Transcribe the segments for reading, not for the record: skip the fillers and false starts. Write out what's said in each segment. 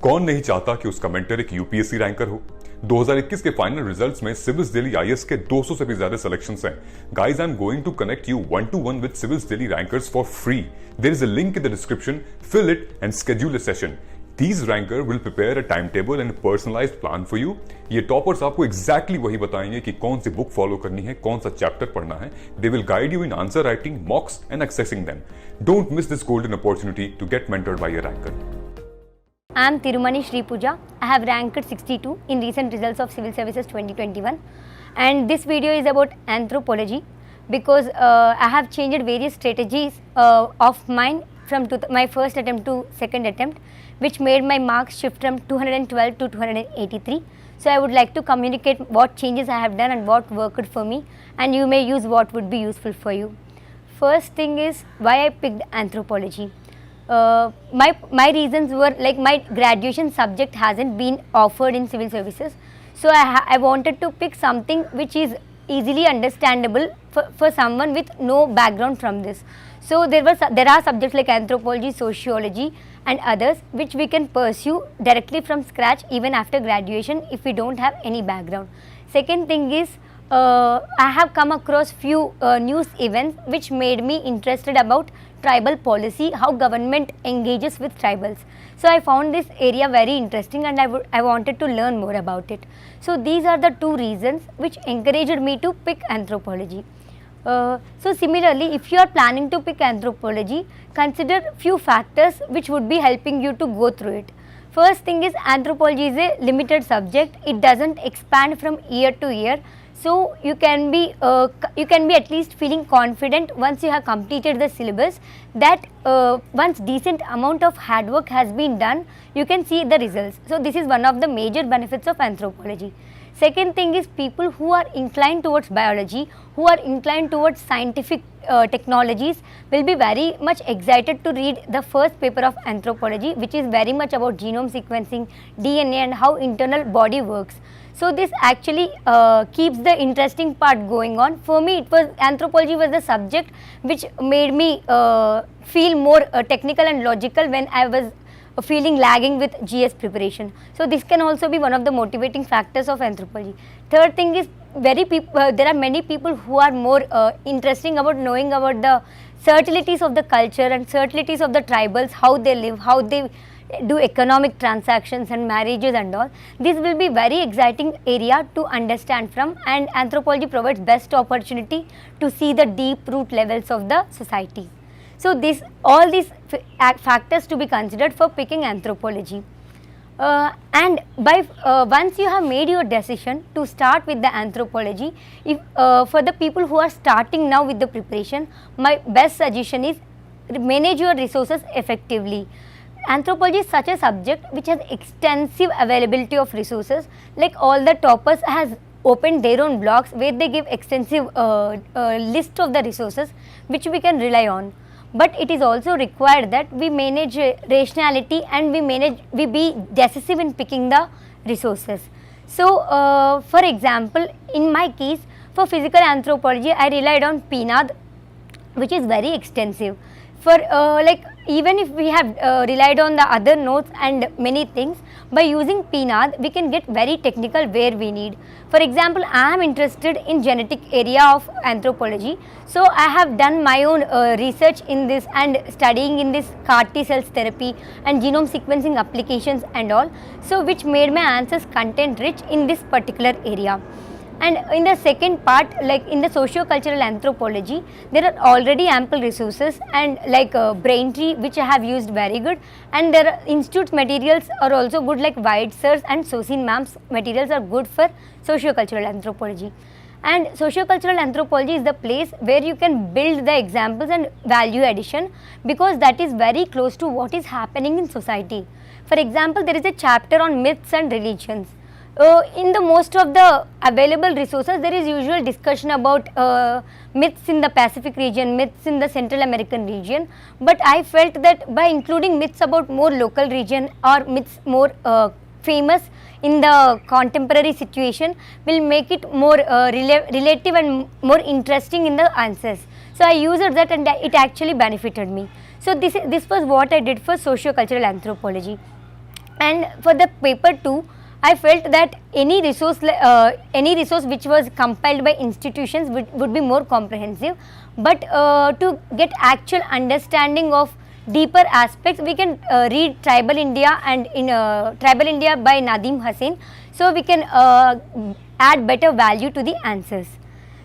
कौन नहीं चाहता कि उसका मेंटर एक यूपीएससी रैंकर हो। 2021 के फाइनल रिजल्ट्स में सिविल्स दिल्ली आईएएस के 200 से भी ज्यादा सिलेक्शंस हैं। Guys, I am going to connect you 1-to-1 with civils Delhi rankers for free. There is a link in the description, fill it and schedule a session. These ranker will prepare a timetable and a personalized plan for you. ये toppers आपको exactly वही बताएंगे कि कौन सी book follow करनी है, कौन सा चैप्टर पढ़ना है. They will guide you in answer writing, mocks and accessing them. Don't miss this golden opportunity to get mentored by a ranker. I am Tirumani Sri Pooja. I have ranked 62 in recent results of Civil Services 2021, and this video is about anthropology because I have changed various strategies of mine from my first attempt to second attempt, which made my marks shift from 212 to 283. So I would like to communicate what changes I have done and what worked for me, and you may use what would be useful for you. First thing is why I picked anthropology. My reasons were like my graduation subject hasn't been offered in civil services, so I wanted to pick something which is easily understandable for someone with no background from this. So there are subjects like anthropology, sociology and others which we can pursue directly from scratch even after graduation if we don't have any background. Second thing is I have come across few news events which made me interested about tribal policy, how government engages with tribals. So I found this area very interesting and I wanted to learn more about it. So these are the two reasons which encouraged me to pick anthropology. So similarly, if you are planning to pick anthropology, consider few factors which would be helping you to go through it. First thing is anthropology is a limited subject. It doesn't expand from year to year. So you can be at least feeling confident once you have completed the syllabus that once decent amount of hard work has been done, you can see the results. So this is one of the major benefits of anthropology. Second thing is people who are inclined towards biology, who are inclined towards scientific technologies will be very much excited to read the first paper of anthropology, which is very much about genome sequencing, DNA and how internal body works. So this actually keeps the interesting part going on. For me, it was anthropology was the subject which made me feel more technical and logical when I was feeling lagging with GS preparation. So this can also be one of the motivating factors of anthropology. Third thing is there are many people who are more interesting about knowing about the subtleties of the culture and subtleties of the tribals, how they live, how they do economic transactions and marriages and all. This will be very exciting area to understand from, and anthropology provides best opportunity to see the deep root levels of the society. So all these factors to be considered for picking anthropology. And once you have made your decision to start with the anthropology, if for the people who are starting now with the preparation, my best suggestion is manage your resources effectively. Anthropology is such a subject which has extensive availability of resources. Like all the toppers has opened their own blogs where they give extensive list of the resources which we can rely on. But it is also required that we manage rationality and we be decisive in picking the resources. So for example, in my case for physical anthropology I relied on PNAD, which is very extensive. For like even if we have relied on the other notes and many things, by using PNAD we can get very technical where we need. For example, I am interested in genetic area of anthropology, so I have done my own research in this and studying in this CAR T cells therapy and genome sequencing applications and all, so which made my answers content rich in this particular area. And in the second part, like in the socio-cultural anthropology, there are already ample resources and like Braintree, which I have used very good, and there are institute materials are also good, like Whitesers and Sosin Ma'am's materials are good for socio-cultural anthropology. And socio-cultural anthropology is the place where you can build the examples and value addition, because that is very close to what is happening in society. For example, there is a chapter on myths and religions. In the most of the available resources, there is usual discussion about myths in the Pacific region, myths in the Central American region, but I felt that by including myths about more local region or myths more famous in the contemporary situation will make it more relative and more interesting in the answers. So I used that and it actually benefited me. So this was what I did for socio-cultural anthropology. And for the paper 2, I felt that any resource which was compiled by institutions would be more comprehensive, but to get actual understanding of deeper aspects, we can read Tribal India and in Tribal India by Nadeem Hussain, so we can add better value to the answers.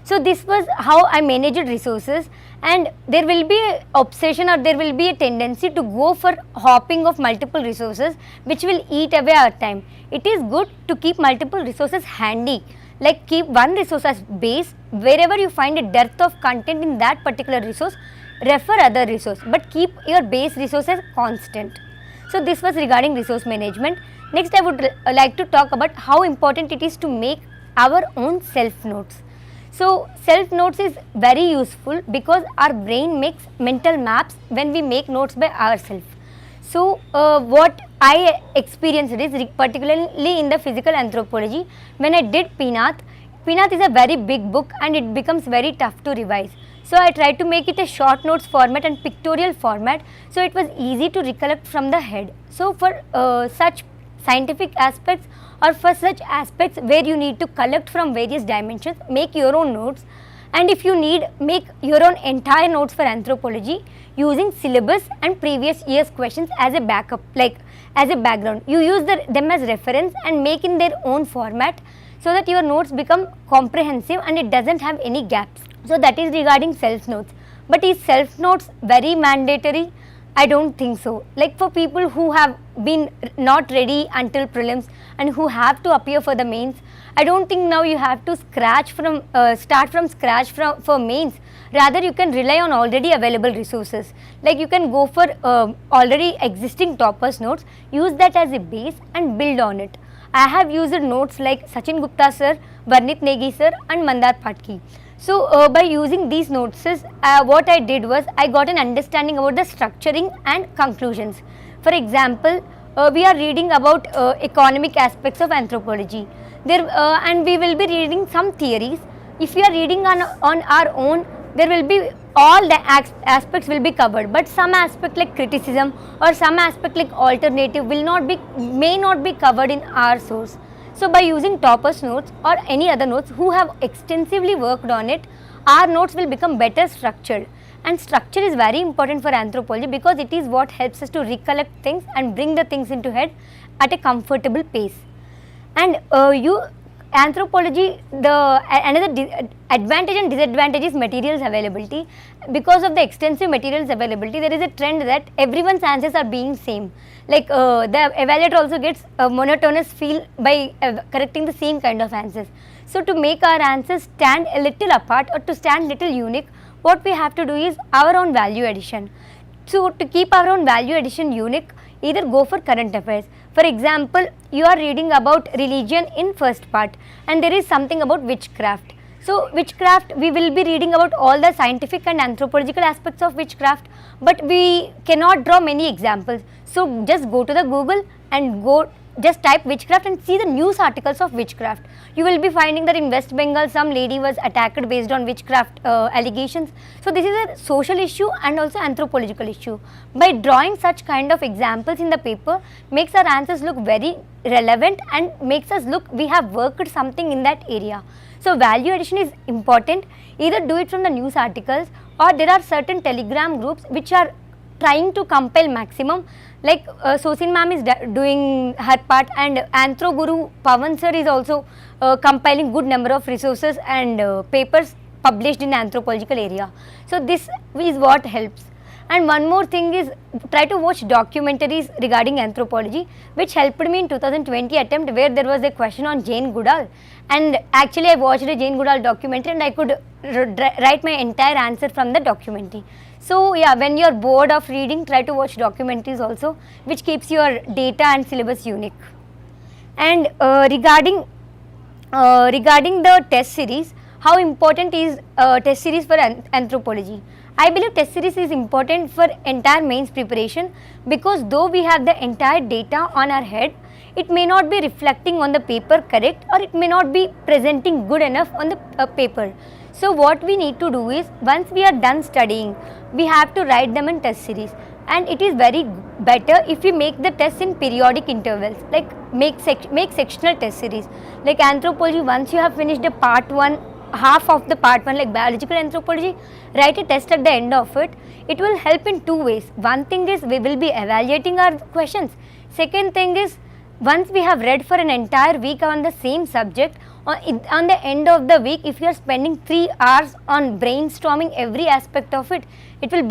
So this was how I managed resources, and there will be a obsession or there will be a tendency to go for hopping of multiple resources which will eat away our time. It is good to keep multiple resources handy, like keep one resource as base. Wherever you find a dearth of content in that particular resource, refer other resource, but keep your base resources constant. So this was regarding resource management. Next, I would like to talk about how important it is to make our own self notes. So self notes is very useful because our brain makes mental maps when we make notes by ourselves. So what I experienced is particularly in the physical anthropology, when I did Pinath is a very big book and it becomes very tough to revise. So I tried to make it a short notes format and pictorial format, so it was easy to recollect from the head. So for such scientific aspects or for such aspects where you need to collect from various dimensions, make your own notes. And if you need, make your own entire notes for anthropology using syllabus and previous year's questions as a backup, like as a background. You use them as reference and make in their own format so that your notes become comprehensive and it doesn't have any gaps. So that is regarding self notes. But is self notes very mandatory? I don't think so. Like for people who have been not ready until prelims and who have to appear for the mains, I don't think now you have to start from scratch for mains. Rather, you can rely on already available resources. Like you can go for already existing toppers notes, use that as a base and build on it. I have used notes like Sachin Gupta sir, Varnit Negi sir and Mandar Patki. So by using these notes, what I did was I got an understanding about the structuring and conclusions. For example, we are reading about economic aspects of anthropology. And we will be reading some theories. If we are reading on our own, there will be all the aspects will be covered, but some aspect like criticism or some aspect like alternative may not be covered in our source. So by using toppers notes or any other notes who have extensively worked on it, our notes will become better structured. And structure is very important for anthropology because it is what helps us to recollect things and bring the things into head at a comfortable pace. And anthropology, another advantage and disadvantage is materials availability. Because of the extensive materials availability, there is a trend that everyone's answers are being same. Like the evaluator also gets a monotonous feel by correcting the same kind of answers. So to make our answers stand a little apart or to stand little unique, what we have to do is our own value addition. So to keep our own value addition unique, either go for current affairs. For example, you are reading about religion in first part and there is something about witchcraft. So witchcraft, we will be reading about all the scientific and anthropological aspects of witchcraft, but we cannot draw many examples. So just go to the Google and just type witchcraft and see the news articles of witchcraft. You will be finding that in West Bengal some lady was attacked based on witchcraft allegations. So this is a social issue and also anthropological issue. By drawing such kind of examples in the paper makes our answers look very relevant and makes us look we have worked something in that area. So value addition is important. Either do it from the news articles or there are certain telegram groups which are trying to compile maximum, like Sosin ma'am is doing her part and Anthro Guru Pavan sir is also compiling good number of resources and papers published in anthropological area. So this is what helps. And one more thing is try to watch documentaries regarding anthropology, which helped me in 2020 attempt where there was a question on Jane Goodall, and actually I watched a Jane Goodall documentary and I could write my entire answer from the documentary. So yeah, when you are bored of reading, try to watch documentaries also, which keeps your data and syllabus unique. And regarding the test series, how important is test series for anthropology? I believe test series is important for entire mains preparation because though we have the entire data on our head, it may not be reflecting on the paper correct or it may not be presenting good enough on the paper. So what we need to do is once we are done studying, we have to write them in test series, and it is very better if we make the tests in periodic intervals, like make sectional test series. Like anthropology, once you have finished the part 1, half of the part 1, like biological anthropology, write a test at the end of it. It will help in 2 ways. One thing is we will be evaluating our questions. Second thing is, once we have read for an entire week on the same subject, on the end of the week, if you are spending 3 hours on brainstorming every aspect of it, it will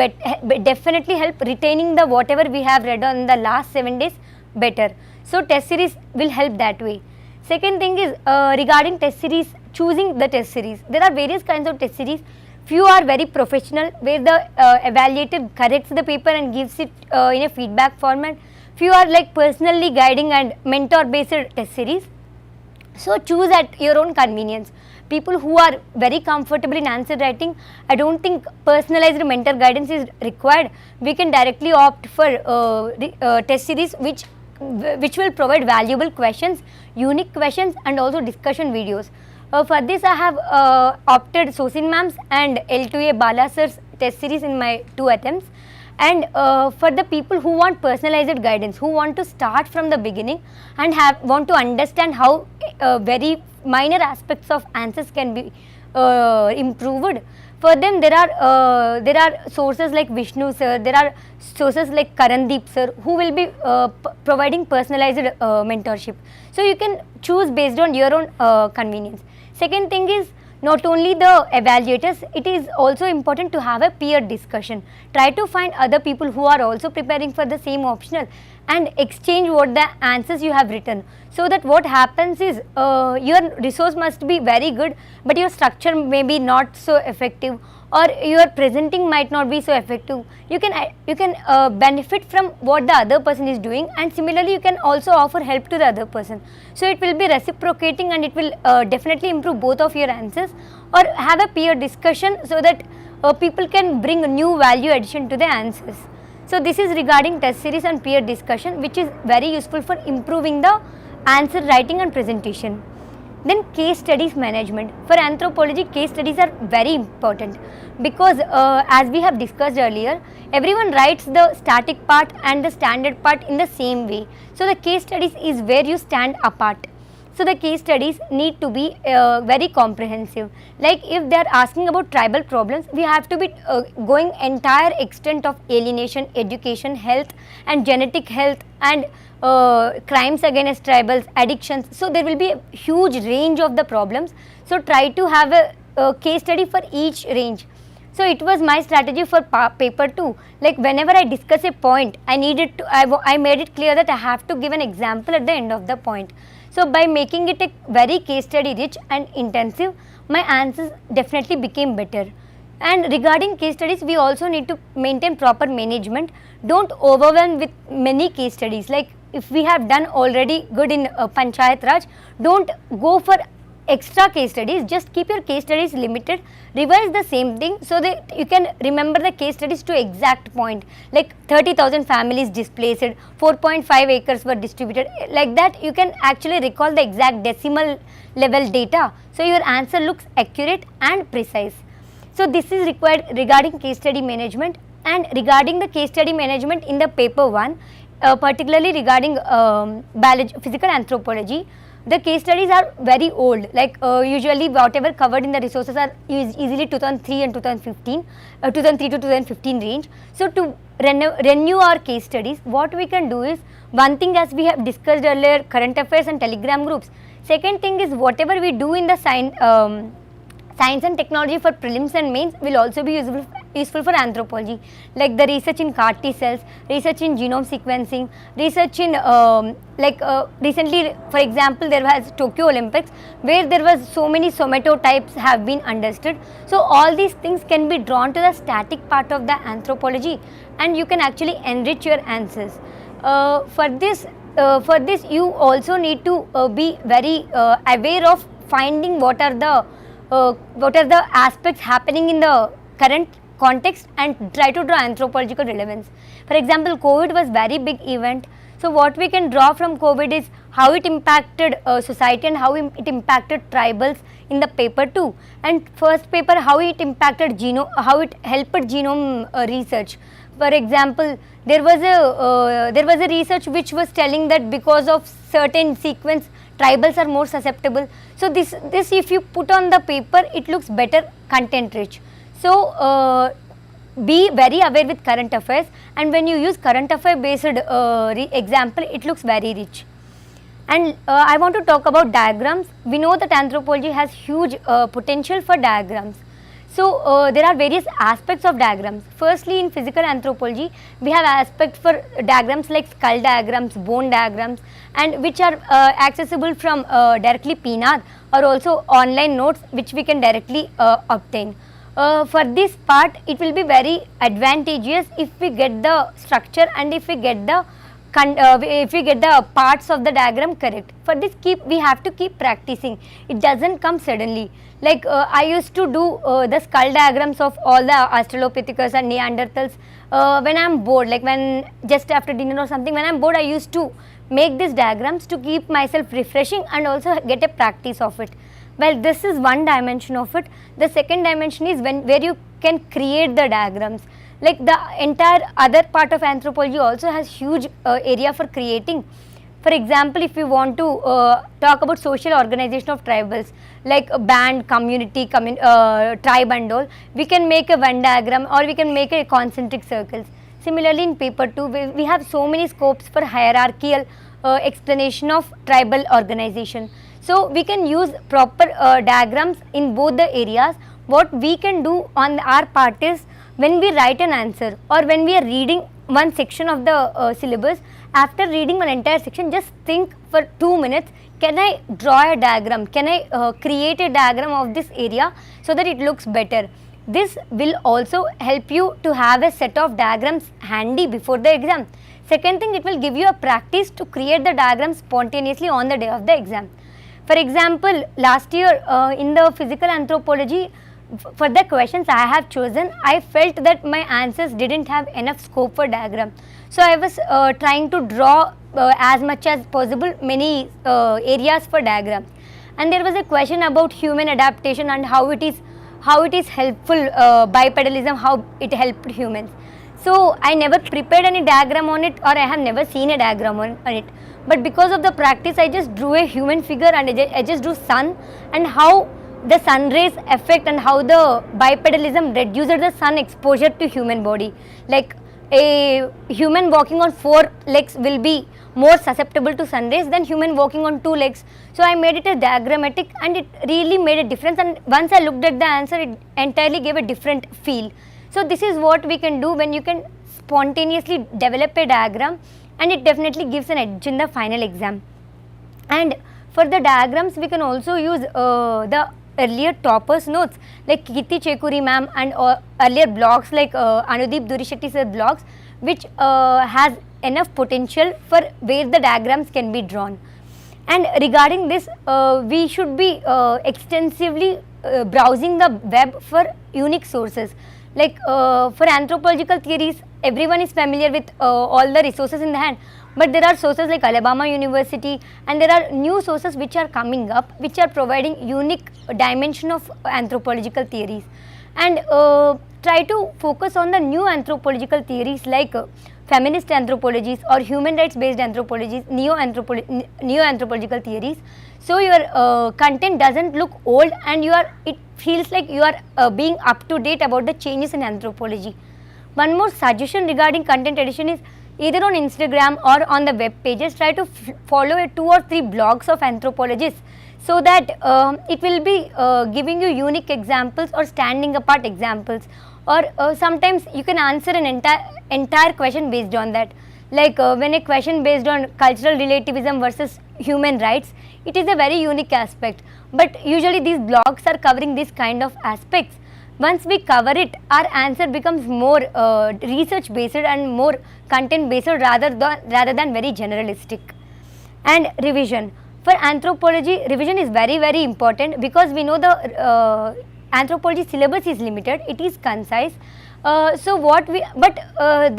definitely help retaining the whatever we have read on the last 7 days better. So test series will help that way. Second thing is regarding test series, choosing the test series. There are various kinds of test series. Few are very professional, where the evaluator corrects the paper and gives it in a feedback format. Few are like personally guiding and mentor based test series. So choose at your own convenience. People who are very comfortable in answer writing, I don't think personalized mentor guidance is required. We can directly opt for test series which will provide valuable questions, unique questions, and also discussion videos. For this I have opted Sosin ma'am's and L2A Bala sir's test series in my 2 attempts. And for the people who want personalized guidance, who want to start from the beginning and want to understand how very minor aspects of answers can be improved, for them there are sources like Vishnu sir, there are sources like Karandeep sir who will be providing personalized mentorship. So you can choose based on your own convenience. Second thing is, not only the evaluators, it is also important to have a peer discussion. Try to find other people who are also preparing for the same optional and exchange what the answers you have written. So that what happens is, your resource must be very good, but your structure may be not so effective, or your presenting might not be so effective. You can benefit from what the other person is doing, and similarly you can also offer help to the other person. So it will be reciprocating, and it will definitely improve both of your answers. Or have a peer discussion so that people can bring a new value addition to the answers. So this is regarding test series and peer discussion, which is very useful for improving the answer writing and presentation. Then case studies management. For anthropology, case studies are very important because as we have discussed earlier, everyone writes the static part and the standard part in the same way. So the case studies is where you stand apart. So the case studies need to be very comprehensive. Like if they are asking about tribal problems, we have to be going entire extent of alienation, education, health and genetic health, and crimes against tribals, addictions. So there will be a huge range of the problems. So try to have a case study for each range. So it was my strategy for paper 2. Like whenever I discuss a point, I made it clear that I have to give an example at the end of the point. So by making it a very case study rich and intensive, my answers definitely became better. And regarding case studies, we also need to maintain proper management. Don't overwhelm with many case studies. Like if we have done already good in Panchayat Raj, don't go for extra case studies. Just keep your case studies limited. Revise the same thing so that you can remember the case studies to exact point. Like 30,000 families displaced, 4.5 acres were distributed. Like that you can actually recall the exact decimal level data. So your answer looks accurate and precise. So this is required regarding case study management. And regarding the case study management in the paper 1, particularly regarding biology, physical anthropology, the case studies are very old. Like usually whatever covered in the resources are easily 2003 and 2015, 2003 to 2015 range. So to renew our case studies, what we can do is, one thing as we have discussed earlier, current affairs and telegram groups. Second thing is, whatever we do in the science and technology for prelims and mains will also be useful for anthropology, like the research in CAR T cells, research in genome sequencing, research in recently, for example, there was Tokyo Olympics where there was so many somatotypes have been understood. So all these things can be drawn to the static part of the anthropology, and you can actually enrich your answers. For this you also need to be very aware of finding what are the aspects happening in the current context and try to draw anthropological relevance. For example, COVID was very big event. So what we can draw from COVID is how it impacted society and how it impacted tribals in the paper 2. And first paper, how it impacted genome, how it helped genome research. For example, there was a research which was telling that because of certain sequence, tribals are more susceptible. So this if you put on the paper, it looks better, content rich. So be very aware with current affairs, and when you use current affair based example, it looks very rich. And I want to talk about diagrams. We know that anthropology has huge potential for diagrams. So there are various aspects of diagrams. Firstly, in physical anthropology, we have aspects for diagrams like skull diagrams, bone diagrams, and which are accessible from directly PNAR, or also online notes which we can directly obtain. For this part, it will be very advantageous if we get the structure and if we get the parts of the diagram correct. For this, we have to keep practicing. It doesn't come suddenly. Like I used to do the skull diagrams of all the Australopithecus and Neanderthals when I am bored, like when just after dinner or something, when I am bored, I used to make these diagrams to keep myself refreshing and also get a practice of it. Well, this is one dimension of it. The second dimension is where you can create the diagrams. Like the entire other part of anthropology also has huge area for creating. For example, if you want to talk about social organization of tribals, like a band, community, tribe and all, we can make a Venn diagram or we can make a concentric circles. Similarly, in paper 2, we have so many scopes for hierarchical explanation of tribal organization. So we can use proper diagrams in both the areas. What we can do on our part is, when we write an answer or when we are reading one section of the syllabus, after reading one entire section, just think for 2 minutes, can I draw a diagram, can I create a diagram of this area so that it looks better. This will also help you to have a set of diagrams handy before the exam. Second thing, it will give you a practice to create the diagram spontaneously on the day of the exam. For example, last year in the physical anthropology, for the questions I have chosen, I felt that my answers didn't have enough scope for diagram. So I was trying to draw as much as possible many areas for diagrams. And there was a question about human adaptation and how it is helpful, bipedalism, how it helped humans. So I never prepared any diagram on it, or I have never seen a diagram on it. But because of the practice, I just drew a human figure and I just drew sun and how the sun rays affect and how the bipedalism reduces the sun exposure to human body. Like a human walking on 4 legs will be more susceptible to sun rays than human walking on 2 legs. So I made it a diagrammatic and it really made a difference, and once I looked at the answer, it entirely gave a different feel. So this is what we can do when you can spontaneously develop a diagram, and it definitely gives an edge in the final exam. And for the diagrams, we can also use the earlier toppers notes like Kirti Chekuri ma'am and earlier blogs like Anudeep Durishetty sir blogs, which has enough potential for where the diagrams can be drawn. And regarding this, we should be extensively browsing the web for unique sources. Like for anthropological theories, everyone is familiar with all the resources in the hand, but there are sources like Alabama University, and there are new sources which are coming up, which are providing unique dimension of anthropological theories. And try to focus on the new anthropological theories like feminist anthropologies or human rights based anthropologies, neo-anthropological theories. So your content doesn't look old, and it feels like you are being up to date about the changes in anthropology. One more suggestion regarding content addition is, either on Instagram or on the web pages, try to follow 2 or 3 blogs of anthropologists, so that it will be giving you unique examples or standing apart examples, or sometimes you can answer an entire question based on that. Like when a question based on cultural relativism versus human rights, it is a very unique aspect, but usually these blogs are covering this kind of aspects. Once we cover it, our answer becomes more research based and more content based rather than very generalistic. And revision. For anthropology, revision is very, very important, because we know the anthropology syllabus is limited, it is concise, There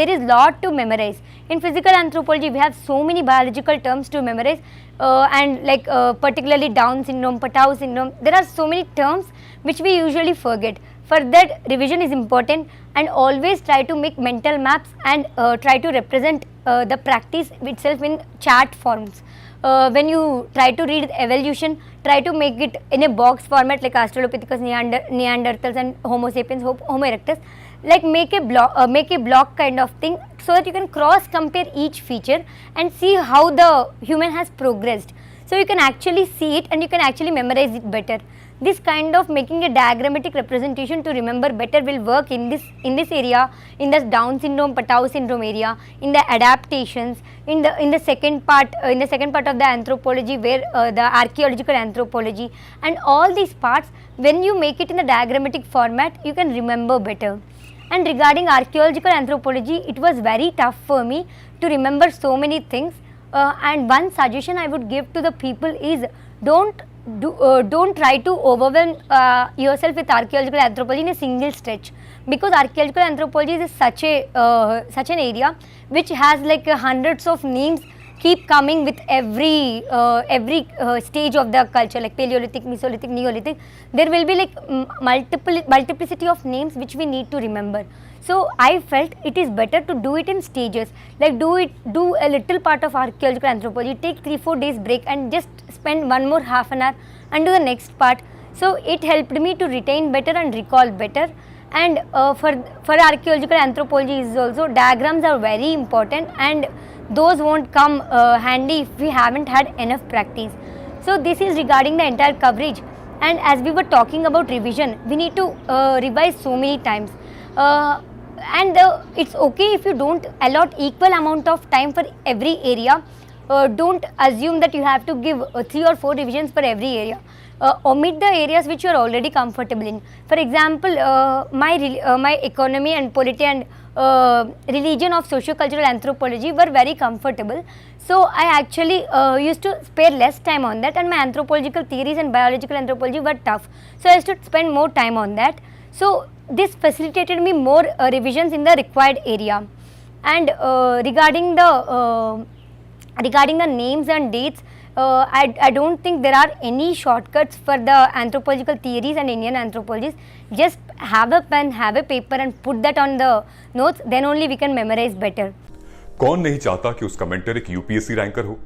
is lot to memorize. In physical anthropology, we have so many biological terms to memorize, particularly Down syndrome, Patau syndrome. There are so many terms which we usually forget. For that, revision is important, and always try to make mental maps and try to represent the practice itself in chart forms. When you try to read evolution, try to make it in a box format like Australopithecus, Neanderthals and Homo sapiens, Homo erectus. Like make a block kind of thing, so that you can cross compare each feature and see how the human has progressed. So you can actually see it and you can actually memorize it better. This kind of making a diagrammatic representation to remember better will work in this area, in the Down syndrome, Patau syndrome area, in the adaptations, in the second part of the anthropology, where the archaeological anthropology, and all these parts, when you make it in the diagrammatic format, you can remember better. And regarding archaeologial anthropology, it was very tough for me to remember so many things. And one suggestion I would give to the people is don't try to overwhelm yourself with archaeological anthropology in a single stretch, because archaeological anthropology is such an area which has like hundreds of names keep coming with every stage of the culture, like Paleolithic, Mesolithic, Neolithic. There will be like multiplicity of names which we need to remember. So I felt it is better to do it in stages, like do a little part of archaeological anthropology, take 3-4 days break and just spend one more half an hour and do the next part. So it helped me to retain better and recall better. And for archaeological anthropology is also, diagrams are very important, and those won't come handy if we haven't had enough practice. So this is regarding the entire coverage. And as we were talking about revision, we need to revise so many times. It's okay if you don't allot equal amount of time for every area. Don't assume that you have to give 3 or 4 revisions for every area. Omit the areas which you are already comfortable in. For example, my economy and polity and religion of socio-cultural anthropology were very comfortable. So I actually used to spare less time on that, and my anthropological theories and biological anthropology were tough. So I used to spend more time on that. So this facilitated me more revisions in the required area. And regarding the names and dates, I don't think there are any shortcuts for the anthropological theories and Indian anthropologies. Just have a pen, have a paper and put that on the notes, then only we can memorize better. कौन नहीं चाहता कि उसका mentor एक UPSC ranker हो।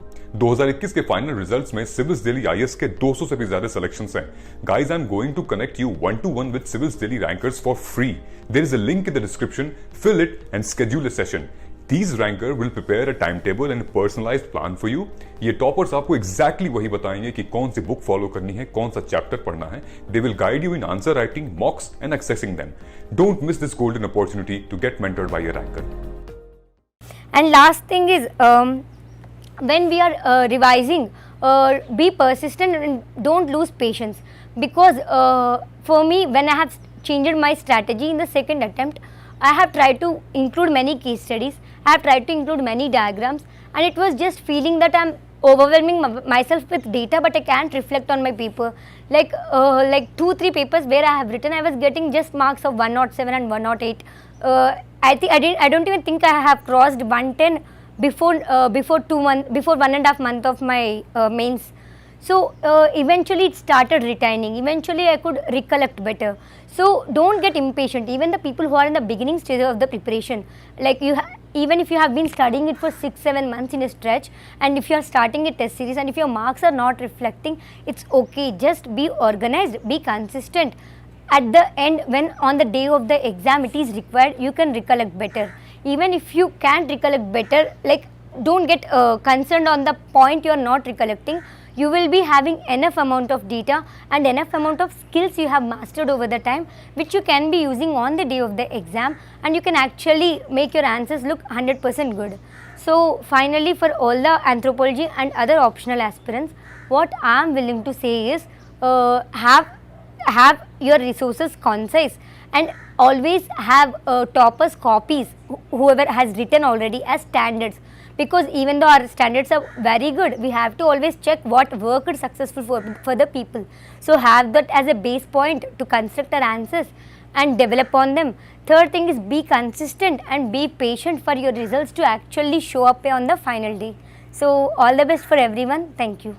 2021 के final results में civils Delhi IAS के 200 से भी ज्यादा सिलेक्शंस हैं। Guys, I am going to connect you 1-to-1 with civils Delhi rankers for free. There is a link in the description, fill it and schedule a session. These ranker will prepare a timetable and a personalized plan for you. ये toppers आपको exactly वही बताएंगे कि कौन सी book follow करनी है, कौन सा चैप्टर पढ़ना है. They will guide you in answer writing, mocks and accessing them. Don't miss this golden opportunity to get mentored by a ranker. And last thing is, when we are revising, be persistent and don't lose patience, because for me, when I have changed my strategy in the second attempt, I have tried to include many case studies, I have tried to include many diagrams, and it was just feeling that I am overwhelming myself with data, but I can't reflect on my paper. Like 2-3 papers where I have written, I was getting just marks of 107 and 108. I don't even think I have crossed 110 before 1.5 months of my mains. So eventually it started retaining. Eventually I could recollect better. So don't get impatient. Even the people who are in the beginning stage of the preparation, like even if you have been studying it for 6-7 months in a stretch, and if you are starting a test series and if your marks are not reflecting, it's okay. Just be organized, be consistent. At the end, when on the day of the exam it is required, you can recollect better. Even if you can't recollect better, like don't get concerned on the point you are not recollecting. You will be having enough amount of data and enough amount of skills you have mastered over the time, which you can be using on the day of the exam, and you can actually make your answers look 100% good. So finally, for all the anthropology and other optional aspirants, what I am willing to say is, have your resources concise, and always have toppers copies, whoever has written already, as standards. Because even though our standards are very good, we have to always check what worked successful for the people. So have that as a base point to construct our answers. and develop on them. Third thing is be consistent and be patient for your results to actually show up on the final day. So all the best for everyone. Thank you.